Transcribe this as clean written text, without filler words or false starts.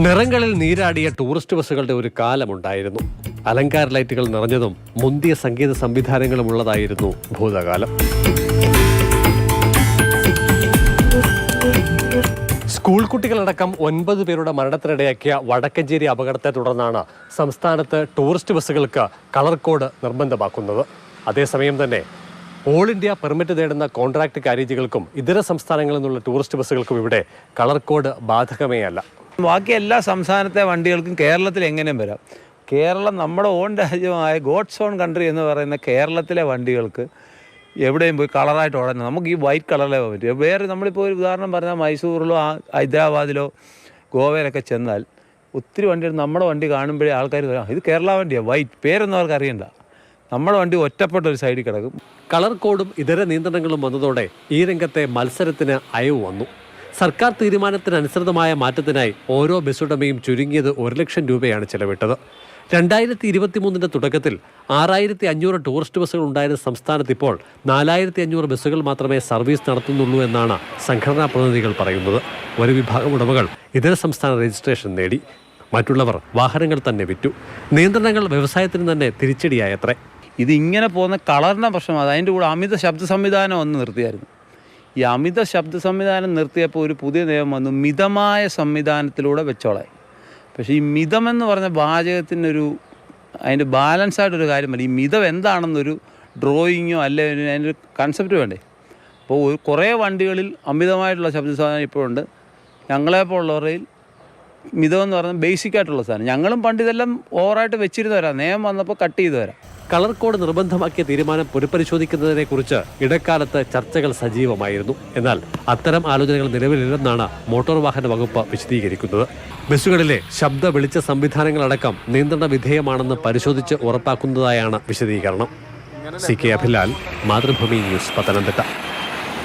നിറങ്ങളിൽ നീരാടിയ ടൂറിസ്റ്റ് ബസ്സുകളുടെ ഒരു കാലമുണ്ടായിരുന്നു. അലങ്കാര ലൈറ്റുകൾ നിറഞ്ഞതും മുന്തിയ സംഗീത സംവിധാനങ്ങളും ഉള്ളതായിരുന്നു ഭൂതകാലം. സ്കൂൾ കുട്ടികളടക്കം 9 പേരുടെ മരണത്തിനിടയാക്കിയ വടക്കഞ്ചേരി അപകടത്തെ തുടർന്നാണ് സംസ്ഥാനത്ത് ടൂറിസ്റ്റ് ബസ്സുകൾക്ക് കളർ കോഡ് നിർബന്ധമാക്കുന്നത്. അതേസമയം തന്നെ ഓൾ ഇന്ത്യ പെർമിറ്റ് നേടുന്ന കോൺട്രാക്ട് കാരേജുകൾക്കും ഇതര സംസ്ഥാനങ്ങളിൽ നിന്നുള്ള ടൂറിസ്റ്റ് ബസ്സുകൾക്കും ഇവിടെ കളർ കോഡ് ബാധകമേ അല്ല. ബാക്കി എല്ലാ സംസ്ഥാനത്തെ വണ്ടികൾക്കും കേരളത്തിൽ എങ്ങനെയും വരാം. കേരളം നമ്മുടെ ഓൺ രാജ്യമായ ഗോഡ്സ് ഓൺ കൺട്രി എന്ന് പറയുന്ന കേരളത്തിലെ വണ്ടികൾക്ക് എവിടെയും പോയി കളറായിട്ട് ഓടുന്നത് നമുക്ക് ഈ വൈറ്റ് കളറിലേ പോകാൻ പറ്റും. വേറെ നമ്മളിപ്പോൾ ഒരു ഉദാഹരണം പറഞ്ഞാൽ മൈസൂരിലോ ഹൈദരാബാദിലോ ഗോവയിലൊക്കെ ചെന്നാൽ ഒത്തിരി വണ്ടികൾ നമ്മുടെ വണ്ടി കാണുമ്പോഴേ ആൾക്കാർ പറയാം ഇത് കേരള വണ്ടിയാണ്, വൈറ്റ് പേരൊന്നും അവർക്ക് അറിയണ്ട. നമ്മുടെ വണ്ടി ഒറ്റപ്പെട്ട ഒരു സൈഡിൽ കിടക്കും. കളർ കോഡും ഇതര നിയന്ത്രണങ്ങളും വന്നതോടെ ഈ രംഗത്തെ മത്സരത്തിന് അയവ് വന്നു. സർക്കാർ തീരുമാനത്തിനനുസൃതമായ മാറ്റത്തിനായി ഓരോ ബസ്സുടമയും ചുരുങ്ങിയത് 1 ലക്ഷം രൂപയാണ് ചെലവിട്ടത്. 2023 തുടക്കത്തിൽ 6500 ടൂറിസ്റ്റ് ബസ്സുകൾ ഉണ്ടായിരുന്ന സംസ്ഥാനത്ത് ഇപ്പോൾ 4500 ബസ്സുകൾ മാത്രമേ സർവീസ് നടത്തുന്നുള്ളൂ എന്നാണ് സംഘടനാ പ്രതിനിധികൾ പറയുന്നത്. ഒരു വിഭാഗം ഉടമകൾ ഇതര സംസ്ഥാന രജിസ്ട്രേഷൻ നേടി, മറ്റുള്ളവർ വാഹനങ്ങൾ തന്നെ വിറ്റു. നിയന്ത്രണങ്ങൾ വ്യവസായത്തിന് തന്നെ തിരിച്ചടിയായത്രേ. ഇതിങ്ങനെ പോകുന്ന കളറിൻ്റെ പ്രശ്നമാണ്. അതിൻ്റെ കൂടെ അമിത ശബ്ദ സംവിധാനം ഒന്ന് നിർത്തിയായിരുന്നു. ഈ അമിത ശബ്ദ സംവിധാനം നിർത്തിയപ്പോൾ ഒരു പുതിയ നിയമം വന്നു, മിതമായ സംവിധാനത്തിലൂടെ വെച്ചോളായി. പക്ഷേ ഈ മിതമെന്ന് പറഞ്ഞ വാചകത്തിനൊരു അതിൻ്റെ ബാലൻസായിട്ടൊരു കാര്യമല്ല. ഈ മിതം എന്താണെന്നൊരു ഡ്രോയിങ്ങോ അല്ലെ അതിൻ്റെ കൺസെപ്റ്റ് വേണ്ടേ. അപ്പോൾ കുറേ വണ്ടികളിൽ അമിതമായിട്ടുള്ള ശബ്ദ സാധനം ഇപ്പോഴുണ്ട്. ഞങ്ങളെപ്പോലുള്ളവരിൽ മിതമെന്ന് പറഞ്ഞാൽ ബേസിക്കായിട്ടുള്ള സാധനം. ഞങ്ങളും പണ്ട് ഇതെല്ലാം ഓവറായിട്ട് വെച്ചിരുന്നു വരാം, നിയമം വന്നപ്പോൾ കട്ട് ചെയ്ത് വരാം. കളർ കോഡ് നിർബന്ധമാക്കിയ തീരുമാനം പുനഃപരിശോധിക്കുന്നതിനെക്കുറിച്ച് ഇടക്കാലത്ത് ചർച്ചകൾ സജീവമായിരുന്നു. എന്നാൽ അത്തരം ആലോചനകൾ നിലവിലില്ലെന്നാണ് മോട്ടോർ വാഹന വകുപ്പ് വിശദീകരിക്കുന്നത്. ബസ്സുകളിലെ ശബ്ദ വെളിച്ച സംവിധാനങ്ങളടക്കം നിയന്ത്രണ വിധേയമാണെന്ന് പരിശോധിച്ച് ഉറപ്പാക്കുന്നതായാണ് വിശദീകരണം. CK Abhilal, Mathrubhumi news, Pathanamthitta.